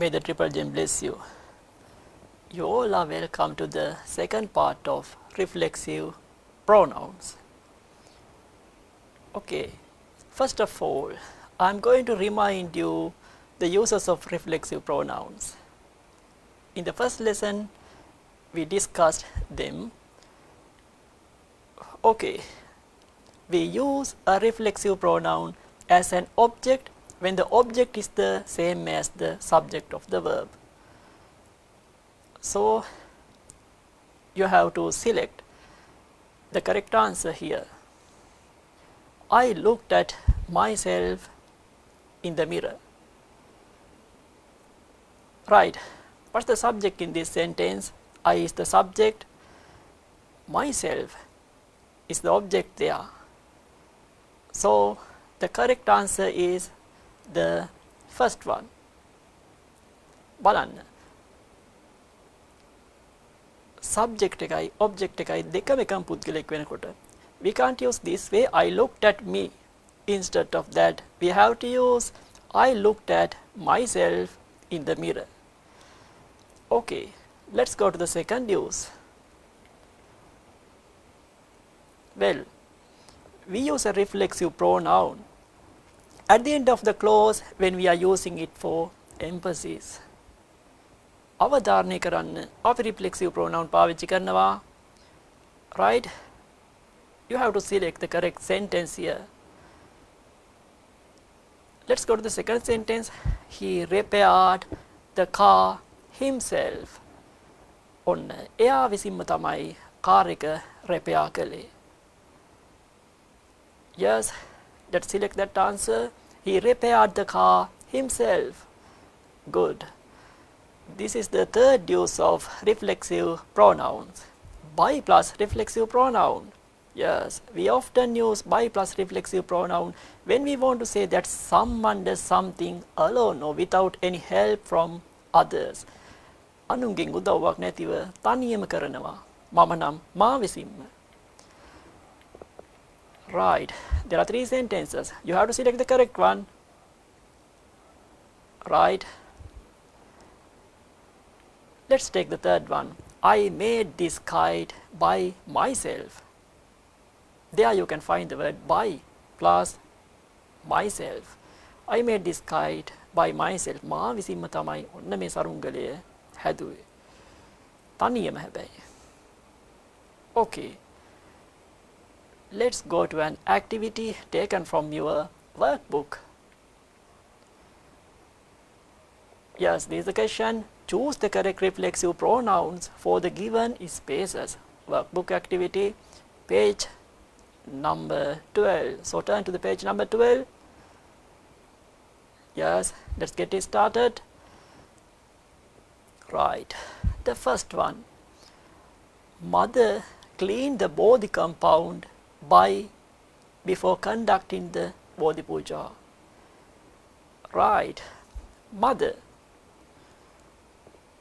May the Triple Gem bless you. You all are welcome to the second part of reflexive pronouns. Okay, first of all, I'm going to remind you the uses of reflexive pronouns. In the first lesson, we discussed them. Okay, we use a reflexive pronoun as an object when the object is the same as the subject of the verb. So, you have to select the correct answer here. I looked at myself in the mirror. Right. What's the subject in this sentence? I is the subject. Myself is the object there. So, the correct answer is the first one. බලන්න. Subject එකයි object එකයි දෙකම එකම පුද්ගලයෙක් වෙනකොට we can't use this way I looked at me. Instead of that we have to use I looked at myself in the mirror. Okay, let's go to the second use. Well, we use a reflexive pronoun at the end of the clause when we are using it for emphasis. අවධාරණය කරන්න අපි reflexive pronoun පාවිච්චි කරනවා. Right? You have to select the correct sentence here. Let's go to the second sentence. He repaired the car himself. ඔන්න එයා විසින්ම තමයි car එක repair කළේ. Yes, let's select that answer. He repaired the car himself. Good. This is the third use of reflexive pronouns. By plus reflexive pronoun. Yes, we often use by plus reflexive pronoun when we want to say that someone does something alone or without any help from others. අනුන්ගෙන් උදව්වක් නැතිව තනියම කරනවා. මම නම් මා විසින්ම. Right. There are three sentences. You have to select the correct one. Right. Let's take the third one. I made this kite by myself. There you can find the word by plus myself. I made this kite by myself. මා විසින්ම තමයි ඔන්න මේ සරුංගලය හැදුවේ. තනියම හැබැයි. Okay. Let's go to an activity taken from your workbook. Yes, this is the question. Choose the correct reflexive pronouns for the given spaces. Workbook activity, page number 12. So turn to the page number 12. Yes, let's get it started. Right. The first one. Mother cleaned the Bodhi compound before conducting the Bodhi Puja. Right. Mother.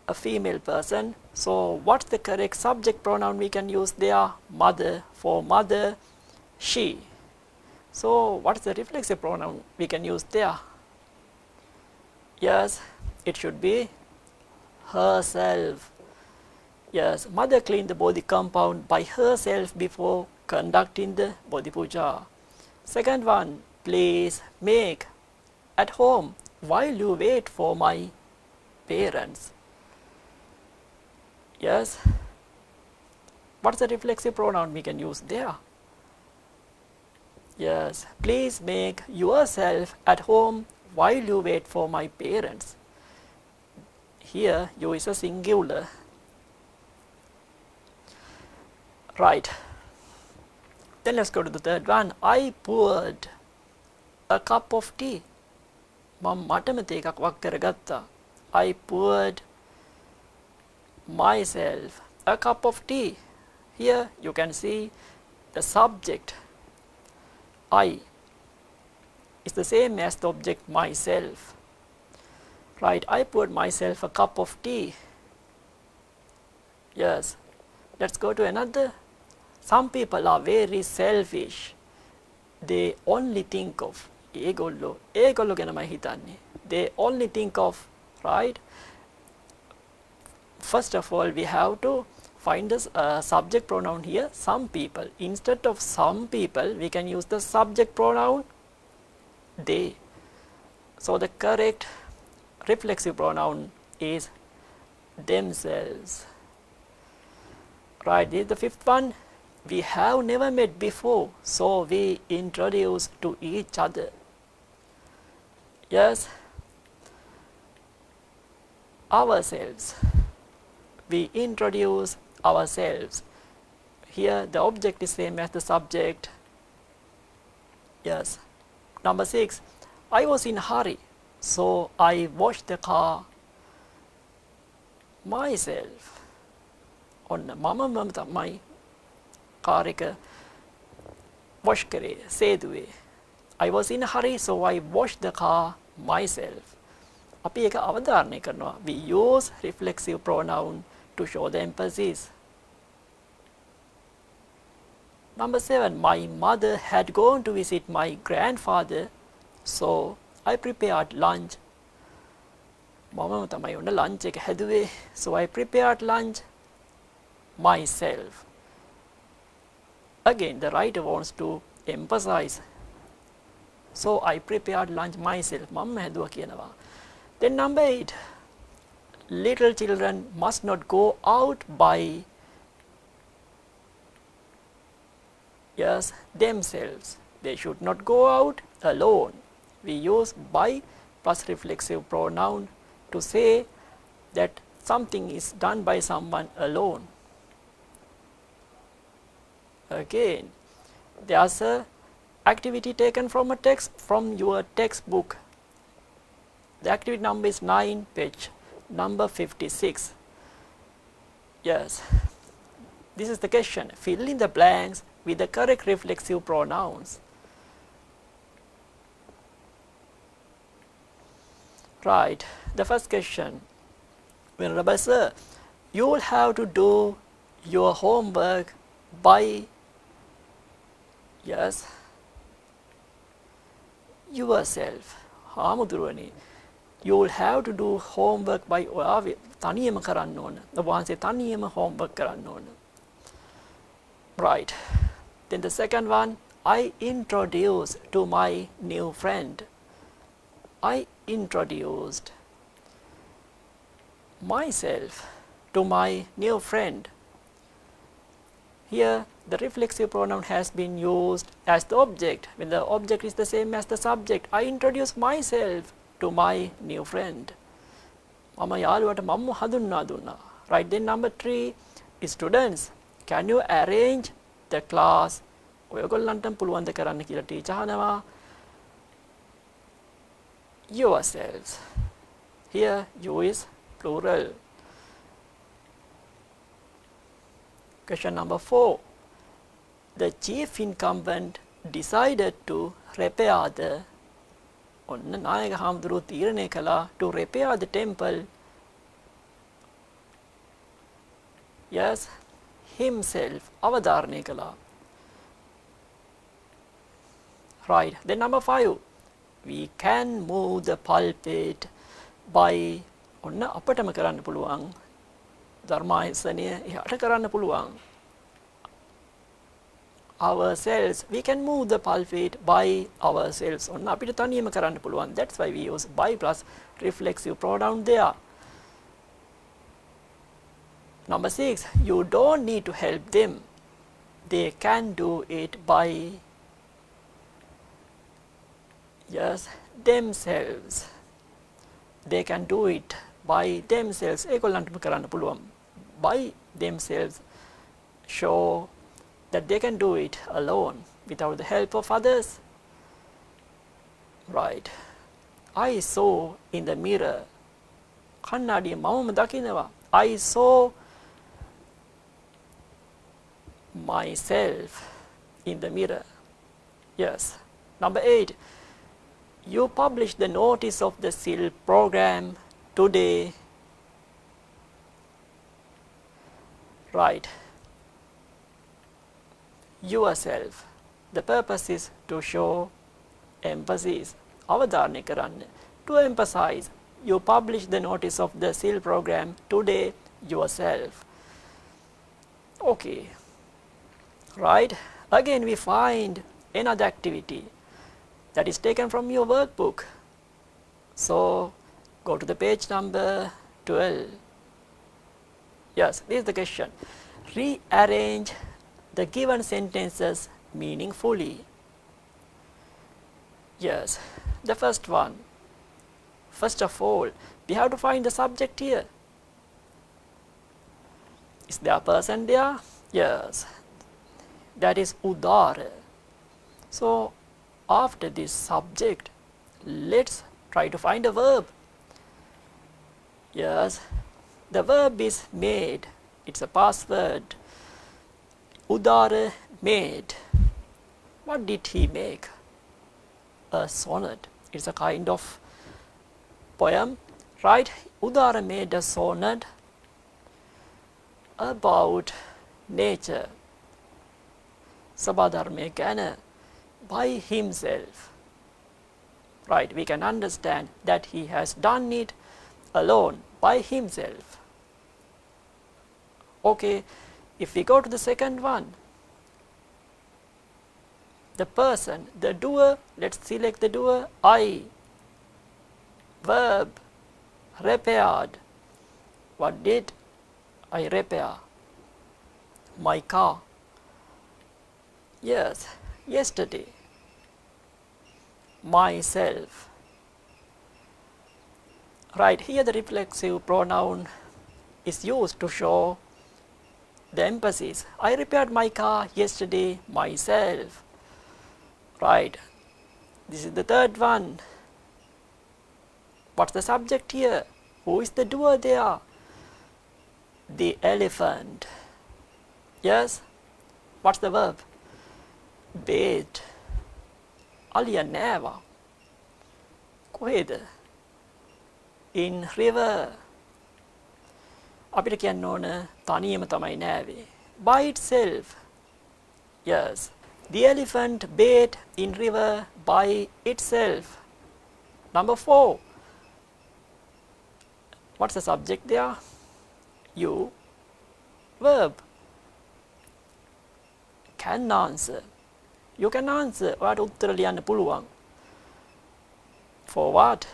A female person. So what's the correct subject pronoun we can use there? Mother. For mother, she. So what's the reflexive pronoun we can use there? Yes, it should be herself. Yes, mother cleaned the Bodhi compound by herself before conducting the Bodhi Puja. Second one, please make at home while you wait for my parents. Yes, what's the reflexive pronoun we can use there? Yes, please make yourself at home while you wait for my parents. Here, you is a singular. Right. Then let's go to the third one. I poured a cup of tea. මම මටම තේ එකක් වක් කරගත්තා. I poured myself a cup of tea. Here you can see the subject I is the same as the object myself. Right, I poured myself a cup of tea. Yes, let's go to another. Some people are very selfish. They only think of ඒගොල්ලෝ ගැනමයි හිතන්නේ. They only think of right? First of all, we have to find the subject pronoun here, some people. Instead of some people, we can use the subject pronoun they. So the correct reflexive pronoun is themselves. Right, this is the fifth one. We have never met before, so we introduce to each other. Yes, ourselves. We introduce ourselves. Here the object is same as the subject. Yes. Number 6. I was in a hurry, so I washed the car myself. ඔන්න මම තමයි car එක wash කරේ සේදුවේ. I was in a hurry, so I washed the car myself. අපි ඒක අවධාරණය කරනවා. We use reflexive pronoun to show the emphasis. Number 7. My mother had gone to visit my grandfather, so I prepared lunch. මම තමයි ඔන්න lunch එක හැදුවේ. So I prepared lunch myself. Again, the writer wants to emphasize. So I prepared lunch myself. මම හැදුවා කියනවා. Then number 8. Little children must not go out by themselves. They should not go out alone. We use by plus reflexive pronoun to say that something is done by someone alone. Again, there's a activity taken from a text from your textbook. The activity number is 9, page number 56. Yes, this is the question. Fill in the blanks with the correct reflexive pronouns. Right, the first question. Venerable sir, you will have to do your homework by yourself. හාමුදුරුවනේ, you will have to do homework by ඔයා තනියම කරන්න ඕන. ඔබ වහන්සේ තනියම homework කරන්න ඕන. Right. Then the second one, I introduced to my new friend. I introduced myself to my new friend. Here the reflexive pronoun has been used as the object when the object is the same as the subject. I introduce myself to my new friend. මම යාළුවට මම හඳුන්වා දුන්නා. Right, then number 3 is students, can you arrange the class? ඔයගොල්ලන්ට පුළුවන් ද කරන්න කියලා teacher අහනවා. Yourselves. Here you is plural. Question number 4. The chief incumbent decided to repair the ඔන්න නායක හාමුදුරුවෝ තීරණය කළා to repair the temple. Yes, himself. අවධාරණය කළා. Right, then number 5. We can move the pulpit by ඔන්න අපටම කරන්න පුළුවන්. ධර්මායතනය එහාට කරන්න පුළුවන්. Ourselves. We can move the pulpit by ourselves. ඔන්න අපිට තනියම කරන්න පුළුවන්. That's why we use by plus reflexive pronoun there. Number 6. You don't need to help them. They can do it by themselves. They can do it by themselves. ඒගොල්ලන්ටම කරන්න පුළුවන්. By themselves show that they can do it alone without the help of others. Right. I saw in the mirror. කන්නඩිය මමම දකිනවා. I saw myself in the mirror. Yes. Number 8. You published the notice of the SIL program today. Right. Yourself. The purpose is to show emphasis. අවධාරණය කරන්න. To emphasize. You publish the notice of the seal program today yourself. Okay, right? Again we find another activity that is taken from your workbook. So go to the page number 12. Yes, this is the question. Rearrange the given sentences meaningfully. Yes, the first one. First of all, we have to find the subject here. Is there a person there? Yes, that is udara. So after this subject, let's try to find a verb. Yes, the verb is made. It's a past word. Udara made. What did he make? A sonnet. It's a kind of poem, right? Udara made a sonnet about nature. Sabadharme Gana by himself. Right, we can understand that he has done it alone by himself. Okay, if we go to the second one, the person, the doer, let's select the doer, I. Verb, repaired. What did I repair? My car. Yes, yesterday. Myself. Right, here the reflexive pronoun is used to show the emphasis. I repaired my car yesterday myself. Right, this is the third one. What's the subject here? Who is the doer there? The elephant. Yes, what's the verb? Bathed. Aliya neva. කොහෙද? In river. අපිට කියන්න ඕන තනියම තමයි නෑවේ. By itself. Yes. The elephant bathed in river by itself. Number 4. What's the subject there? You. Verb. Can answer. You can answer. ඔයාට උත්තර ලියන්න පුළුවන්. For what?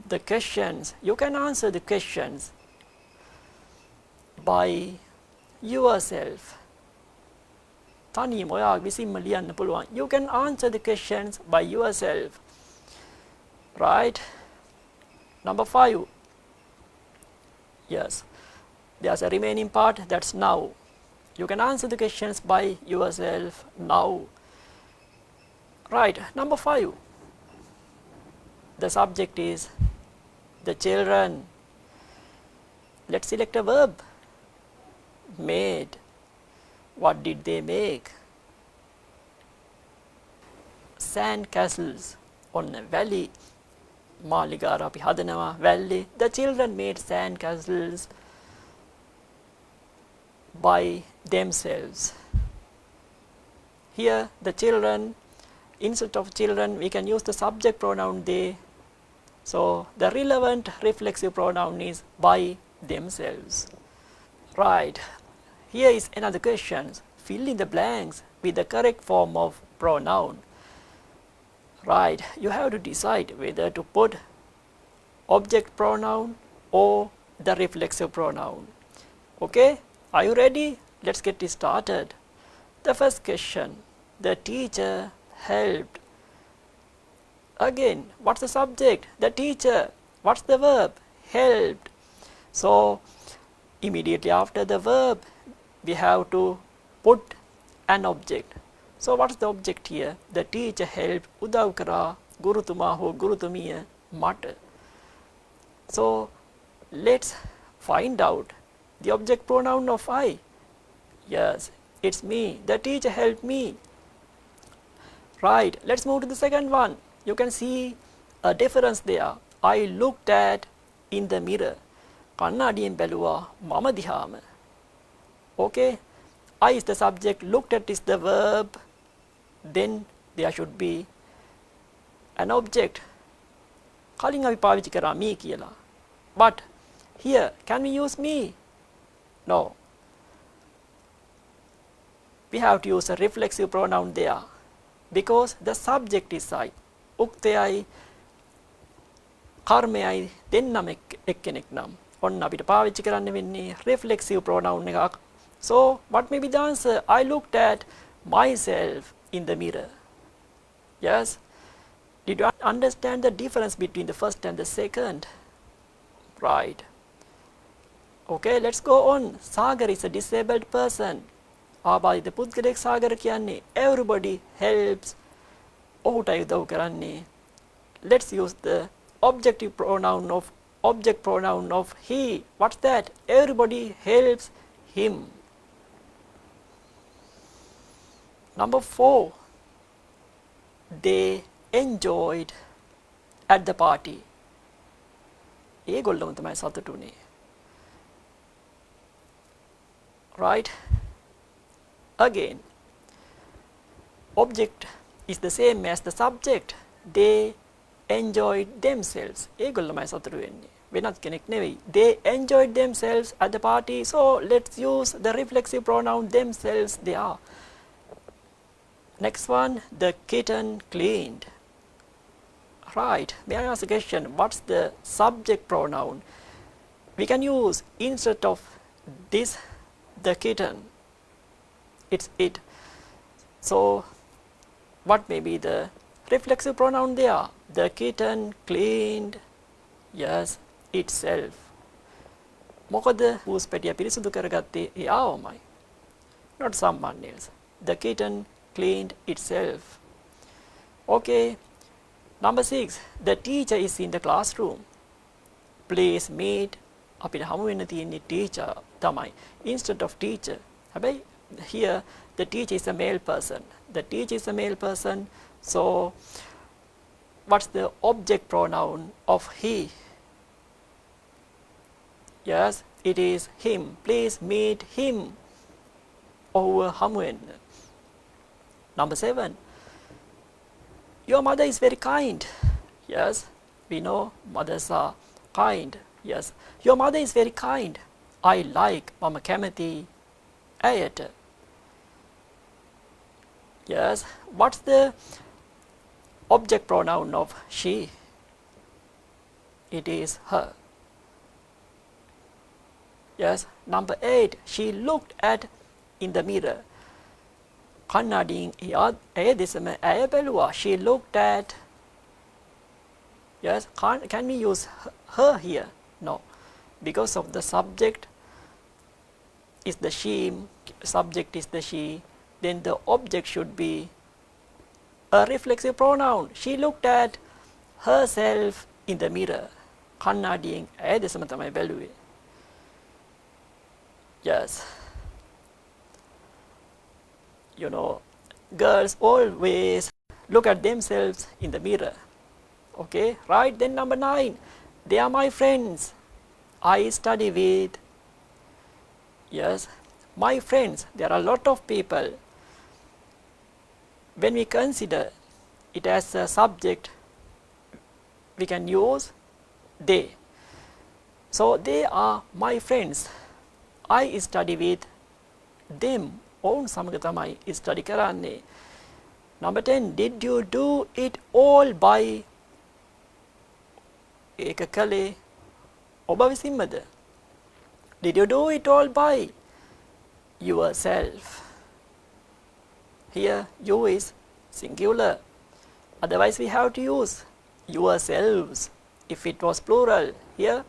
The questions. You can answer the questions by yourself. තනියම ඔයා විසින්ම ලියන්න පුළුවන්. You can answer the questions by yourself. Right? Number 5. Yes. There's a remaining part, that's now. You can answer the questions by yourself now. Right. Number 5. The subject is the children. Let's select a verb. Made. What did they make? Sand castles on a valley. මාලිගාර අපි හදනවා valley. The children made sand castles by themselves. Here the children, instead of children we can use the subject pronoun they. So the relevant reflexive pronoun is by themselves. Right. Here is another question. Fill in the blanks with the correct form of pronoun. Right. You have to decide whether to put object pronoun or the reflexive pronoun. Okay. Are you ready? Let's get it started. The first question. The teacher helped. Again, what's the subject? The teacher. What's the verb? Helped. So immediately after the verb we have to put an object. So what's the object here? The teacher helped උදව් කරා ගුරුතුමා හෝ ගුරුතුමිය මට. So let's find out the object pronoun of I. Yes, it's me. The teacher helped me. Right, let's move to the second one. You can see a difference there. I looked at in the mirror. කන්නඩියෙන් බැලුවා මම දිහාම. Okay, I is the subject, looked at is the verb, then there should be an object. කලින් අපි පාවිච්චි කරා me කියලා. But here can we use me? No. We have to use a reflexive pronoun there because the subject is I. උක්තයයි කර්මයයි දෙන්නම එක්කෙනෙක් නම් ඔන්න අපිට පාවිච්චි කරන්න වෙන්නේ reflexive pronoun එකක්. So what may be the answer? I looked at myself in the mirror. Yes. Did you understand the difference between the first and the second? Right. Okay, let's go on. Sagar is a disabled person. ආබාධිත පුද්ගලයෙක් සාගර කියන්නේ everybody helps ඔහුටයි උදව් කරන්නේ. Let's use the object pronoun of he. What's that? Everybody helps him. Number 4. They enjoyed at the party. ඒගොල්ලොම තමයි සතුටු වුණේ. Right? Again, object is the same as the subject. They enjoyed themselves. ඒගොල්ලමයි සතුටු වෙන්නේ. වෙනත් කෙනෙක් නෙවෙයි. They enjoyed themselves at the party. So let's use the reflexive pronoun themselves there. Next one, the kitten cleaned. Right. May I ask a question? What's the subject pronoun? We can use instead of this the kitten. It's it. So what may be the reflexive pronoun there? The kitten cleaned, yes, itself. මොකද who's පෙටිය පිරිසිදු කරගත්තේ එයාමයි. Not someone else. The kitten cleaned itself. Okay. Number 6. The teacher is in the classroom. Please meet. අපිට හමු වෙන්න තියෙන්නේ teacher තමයි. Instead of teacher. හැබැයි here the teacher is a male person. The teacher is a male person. So what's the object pronoun of he? Yes, it is him. Please meet him. Over හමුවෙන්න. Number 7. Your mother is very kind. Yes, we know mothers are kind. Yes, your mother is very kind. I like මම කැමති ඇයට. Yes, what's the object pronoun of she? It is her. Yes, number 8. She looked at in the mirror. කන්නඩියෙන් ඇය දෙසම ඇය බැලුවා. She looked at. Yes, can we use her here? No, because of the subject is the she, subject is the she, then the object should be a reflexive pronoun. She looked at herself in the mirror. කන්නඩියෙන් ඇය දෙසම තමයි බැලුවේ. Yes. You know, girls always look at themselves in the mirror. Okay, right? Then number 9. They are my friends. I study with. Yes, my friends. There are a lot of people. When we consider it as a subject, we can use they. So they are my friends. I study with them. ඔවුන් සමග තමයි study කරන්නේ. Number 10. Did you do it all by? ඒක කලේ ඔබ විසින්මද? Did you do it all by yourself? Here you is singular. Otherwise we have to use yourselves. If it was plural, here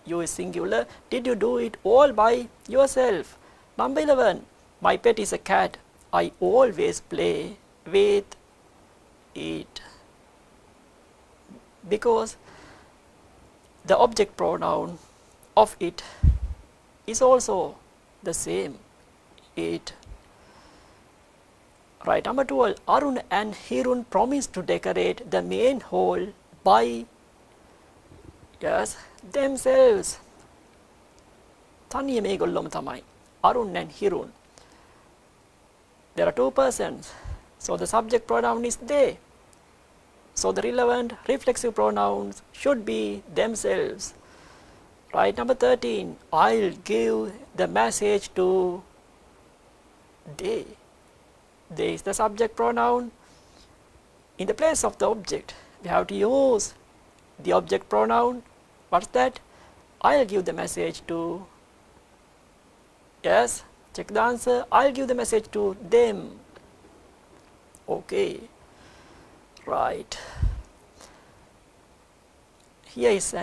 you is singular. Did you do it all by yourself? Number 11. My pet is a cat. I always play with it. Because the object pronoun of it is also the same, it. Right, number 12. Arun and Hirun promised to decorate the main hall by, yes, themselves. තනියම ඒගොල්ලොම තමයි. Arun and Hirun. There are two persons. So the subject pronoun is they. So the relevant reflexive pronouns should be themselves. Right, number 13, I'll give the message to they. They is the subject pronoun. In the place of the object, we have to use the object pronoun. What's that? I'll give the message to, yes, check the answer. I'll give the message to them. Okay, right. Here is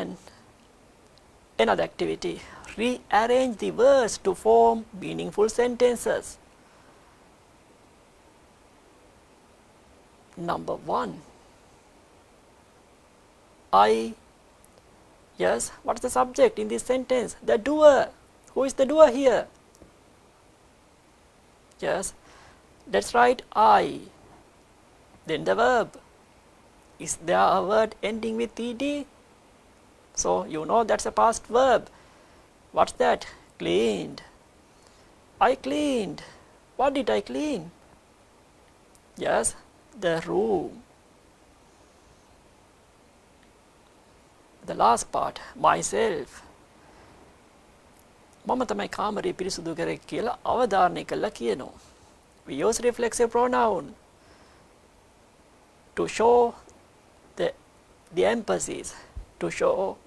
another activity. Rearrange the words to form meaningful sentences. Number 1. Yes, what's the subject in this sentence? The doer. Who is the doer here? Yes, that's right, I. Then the verb. Is there a word ending with ed? So you know that's a past verb. What's that? Cleaned. I cleaned. What did I clean? Yes, the room. The last part, myself. මම තමයි කාමරේ පිරිසුදු කරේ කියලා අවධාරණය කළා කියනවා. We use reflexive pronoun to show the emphasis. To show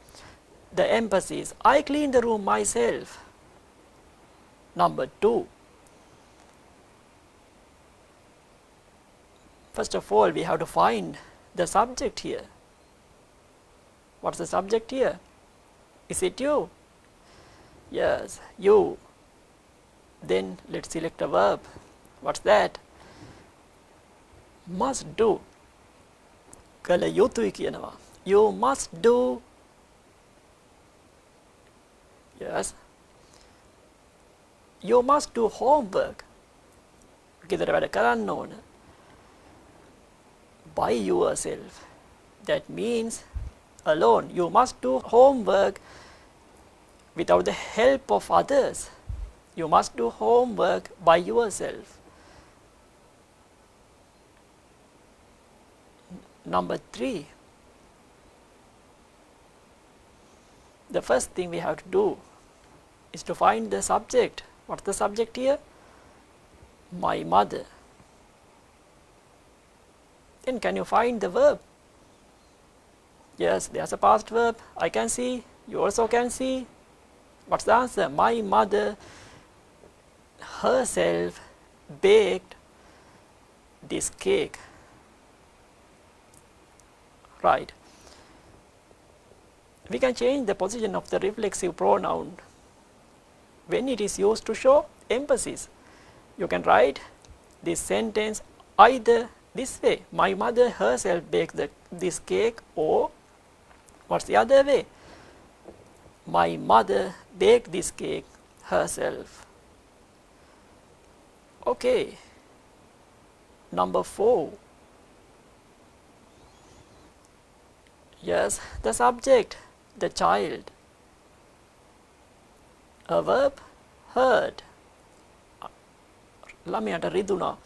the emphasis. I clean the room myself. Number 2. First of all, we have to find the subject here. What's the subject here? Is it you? Yes, you. Then let's select a verb. What's that? Must do. කළ යුතුයි කියනවා. You must do. Yes. You must do homework. ගෙදර වැඩ කරන්න ඕන. By yourself. That means alone. You must do homework without the help of others. You must do homework by yourself. Number 3. The first thing we have to do is to find the subject. What's the subject here? My mother. Then can you find the verb? Yes, there's a past verb. I can see. You also can see. What's the answer? My mother herself baked this cake. Right. We can change the position of the reflexive pronoun when it is used to show emphasis. You can write this sentence either this way. My mother herself baked this cake, or what's the other way? My mother baked this cake herself. Okay. Number 4. Yes, the subject, the child. A verb, heard. ළමයාට රිදුනා.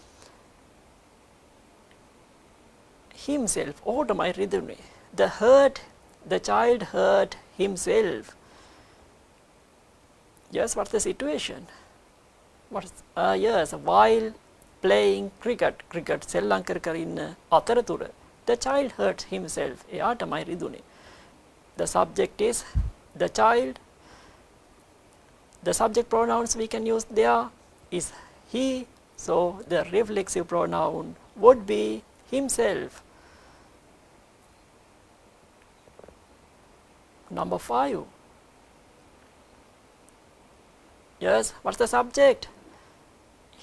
Himself, ඕටමයි රිදුනේ. The child hurt himself. Yes, what's the situation? Yes, while playing cricket සෙල්ලම් කර ඉන්න අතරතුර the child hurt himself. එයාටමයි රිදුනේ. The subject is the child. The subject pronouns we can use there is he. So the reflexive pronoun would be himself. Number 5. Yes, what's the subject?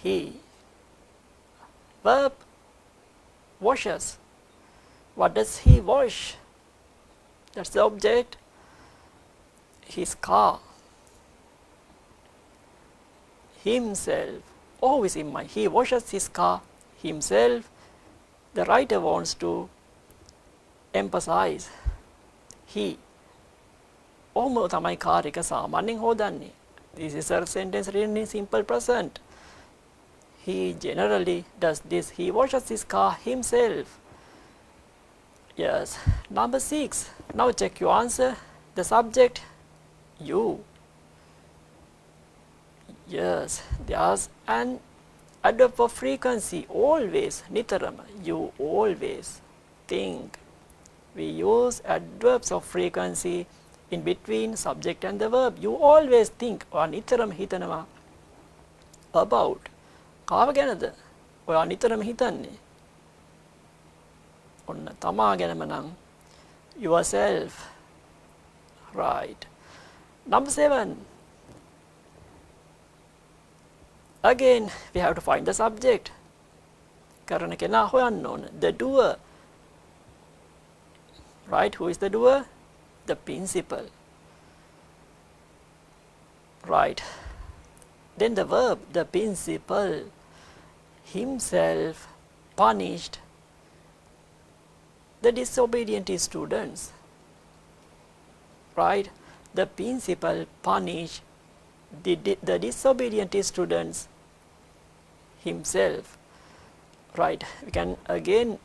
He. Verb, washes. What does he wash? That's the object. His car. Himself. Always in mind. He washes his car himself. The writer wants to emphasize he. ඔහුම තමයි car එක සාමාන්‍යයෙන් හොදන්නේ. This is a sentence written in simple present. He generally does this. He washes his car himself. Yes. Number 6. Now check your answer. The subject, you. Yes, there's an adverb for frequency, always, nitarama, you always think. We use adverbs of frequency in between subject and the verb. You always think, or nitarama hitanama about. කාව ගැනද? ඔයා නිතරම හිතන්නේ. ඔන්න තමා ගැනම නම් yourself. Right. Number 7. Again, we have to find the subject. කරන කෙනා හොයන්න ඕන. The doer. Right, who is the doer? The principal. Right. Then the verb, the principal himself punished the disobedient students. Right? The principal punished the disobedient students himself. Right? We can again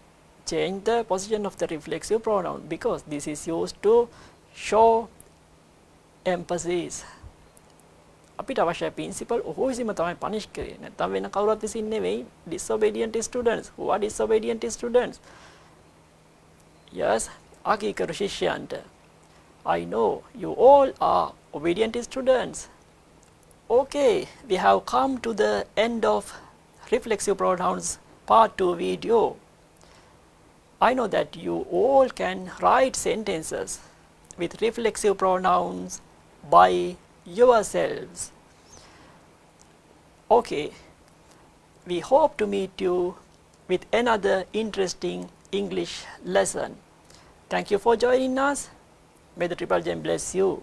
change the position of the reflexive pronoun because this is used to show emphasis. අපිට අවශ්‍ය principal ඔහු විසින්ම තමයි punish කරේ. නැත්නම් වෙන කවුරුත් විසින් නෙවෙයි. Disobedient students. Who are disobedient students? Yes, අකීකරු ශිෂ්‍යයන්ට. I know you all are obedient students. Okay, we have come to the end of reflexive pronouns part 2 video. I know that you all can write sentences with reflexive pronouns by yourselves. Okay, we hope to meet you with another interesting English lesson. Thank you for joining us. May the Triple Gem bless you.